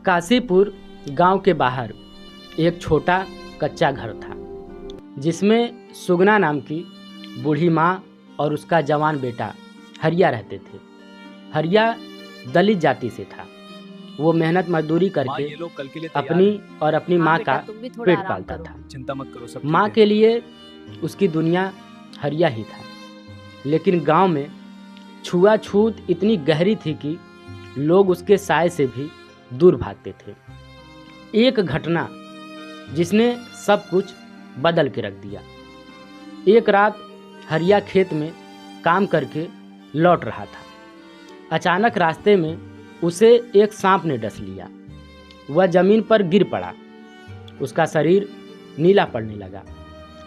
काशीपुर गांव के बाहर एक छोटा कच्चा घर था जिसमें सुगना नाम की बूढ़ी माँ और उसका जवान बेटा हरिया रहते थे। हरिया दलित जाति से था। वो मेहनत मजदूरी करके ये लोग कल के लिए अपनी और अपनी माँ का पेट पालता था। चिंता मत करो, सब माँ के लिए उसकी दुनिया हरिया ही था। लेकिन गांव में छुआछूत इतनी गहरी थी कि लोग उसके साय से भी दूर भागते थे। एक घटना जिसने सब कुछ बदल के रख दिया। एक रात हरिया खेत में काम करके लौट रहा था। अचानक रास्ते में उसे एक सांप ने डस लिया। वह जमीन पर गिर पड़ा। उसका शरीर नीला पड़ने लगा।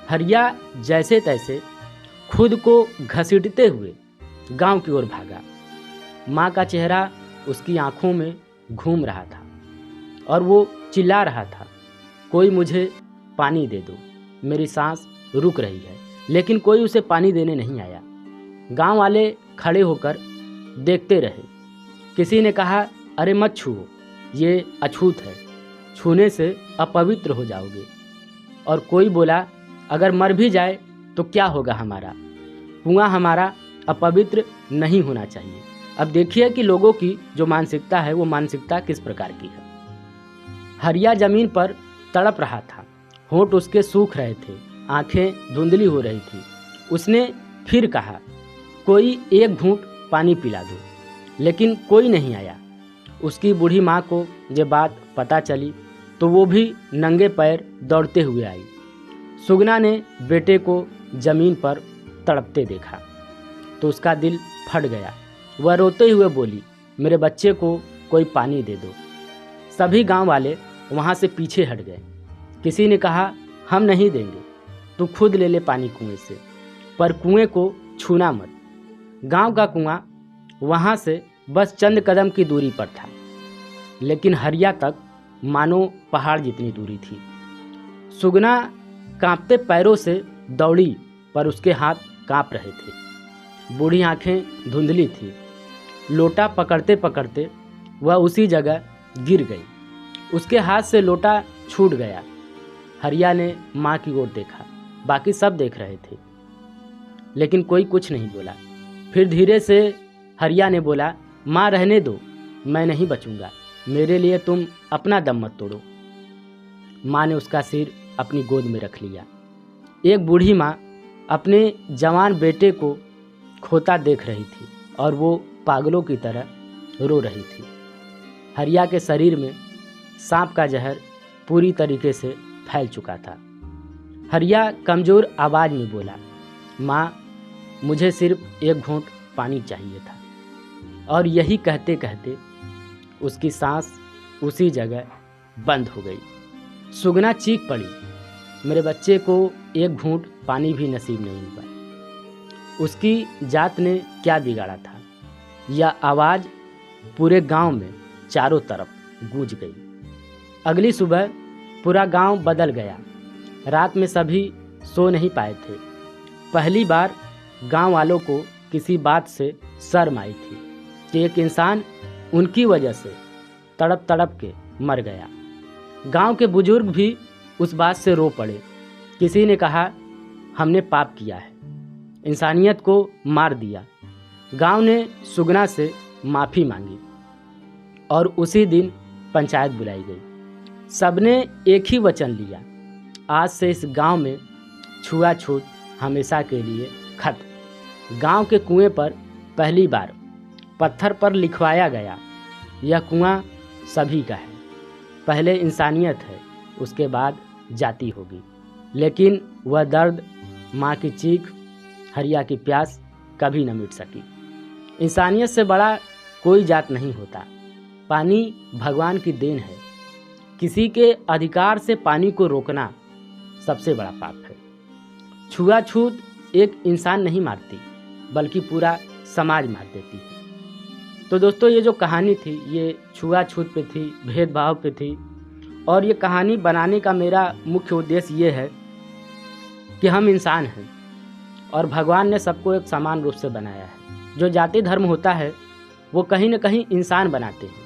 हरिया जैसे तैसे खुद को घसीटते हुए गांव की ओर भागा। माँ का चेहरा उसकी आंखों में घूम रहा था और वो चिल्ला रहा था, कोई मुझे पानी दे दो, मेरी सांस रुक रही है। लेकिन कोई उसे पानी देने नहीं आया। गांव वाले खड़े होकर देखते रहे। किसी ने कहा, अरे मत छुओ, ये अछूत है, छूने से अपवित्र हो जाओगे। और कोई बोला, अगर मर भी जाए तो क्या होगा हमारा, कुआं हमारा अपवित्र नहीं होना चाहिए। अब देखिए कि लोगों की जो मानसिकता है वो मानसिकता किस प्रकार की है। हरिया जमीन पर तड़प रहा था। होंठ उसके सूख रहे थे, आंखें धुंधली हो रही थी। उसने फिर कहा, कोई एक घूंट पानी पिला दो। लेकिन कोई नहीं आया। उसकी बूढ़ी माँ को ये बात पता चली तो वो भी नंगे पैर दौड़ते हुए आई। सुगना ने बेटे को जमीन पर तड़पते देखा तो उसका दिल फट गया। वह रोते हुए बोली, मेरे बच्चे को कोई पानी दे दो। सभी गांव वाले वहां से पीछे हट गए। किसी ने कहा, हम नहीं देंगे, तू खुद ले ले पानी कुएं से, पर कुएं को छूना मत। गांव का कुआं वहां से बस चंद कदम की दूरी पर था, लेकिन हरिया तक मानो पहाड़ जितनी दूरी थी। सुगना कांपते पैरों से दौड़ी, पर उसके हाथ कांप रहे थे। बूढ़ी आंखें धुंधली थी। लोटा पकड़ते पकड़ते वह उसी जगह गिर गई। उसके हाथ से लोटा छूट गया। हरिया ने माँ की ओर देखा। बाकी सब देख रहे थे, लेकिन कोई कुछ नहीं बोला। फिर धीरे से हरिया ने बोला, माँ रहने दो, मैं नहीं बचूंगा, मेरे लिए तुम अपना दम मत तोड़ो। माँ ने उसका सिर अपनी गोद में रख लिया। एक बूढ़ी माँ अपने जवान बेटे को खोता देख रही थी और वो पागलों की तरह रो रही थी। हरिया के शरीर में सांप का जहर पूरी तरीके से फैल चुका था। हरिया कमज़ोर आवाज़ में बोला, माँ, मुझे सिर्फ एक घूंट पानी चाहिए था। और यही कहते कहते उसकी सांस उसी जगह बंद हो गई। सुगना चीख पड़ी, मेरे बच्चे को एक घूंट पानी भी नसीब नहीं हुआ। उसकी जात ने क्या बिगाड़ा था? यह आवाज़ पूरे गांव में चारों तरफ गूंज गई। अगली सुबह पूरा गांव बदल गया। रात में सभी सो नहीं पाए थे। पहली बार गांव वालों को किसी बात से शर्म आई थी कि एक इंसान उनकी वजह से तड़प तड़प के मर गया। गांव के बुजुर्ग भी उस बात से रो पड़े। किसी ने कहा, हमने पाप किया है, इंसानियत को मार दिया। गांव ने सुगना से माफ़ी मांगी और उसी दिन पंचायत बुलाई गई। सबने एक ही वचन लिया, आज से इस गांव में छुआछूत हमेशा के लिए खत्म। गांव के कुएं पर पहली बार पत्थर पर लिखवाया गया, यह कुआं सभी का है। पहले इंसानियत है, उसके बाद जाति होगी। लेकिन वह दर्द, माँ की चीख, हरिया की प्यास कभी न मिट सकी। इंसानियत से बड़ा कोई जात नहीं होता। पानी भगवान की देन है। किसी के अधिकार से पानी को रोकना सबसे बड़ा पाप है। छुआछूत एक इंसान नहीं मारती, बल्कि पूरा समाज मार देती है। तो दोस्तों, ये जो कहानी थी ये छुआछूत पे थी, भेदभाव पे थी। और ये कहानी बनाने का मेरा मुख्य उद्देश्य ये है कि हम इंसान हैं और भगवान ने सबको एक समान रूप से बनाया है। जो जाति धर्म होता है वो कहीं न कहीं इंसान बनाते हैं।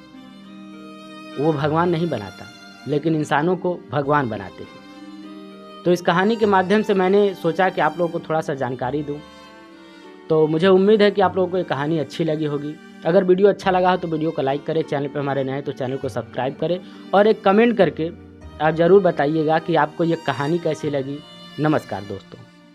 वो भगवान नहीं बनाता, लेकिन इंसानों को भगवान बनाते हैं। तो इस कहानी के माध्यम से मैंने सोचा कि आप लोगों को थोड़ा सा जानकारी दूं। तो मुझे उम्मीद है कि आप लोगों को ये कहानी अच्छी लगी होगी। अगर वीडियो अच्छा लगा हो तो वीडियो को लाइक करें, चैनल पे हमारे नए हैं तो चैनल को सब्सक्राइब करें और एक कमेंट करके आप ज़रूर बताइएगा कि आपको ये कहानी कैसी लगी। नमस्कार दोस्तों।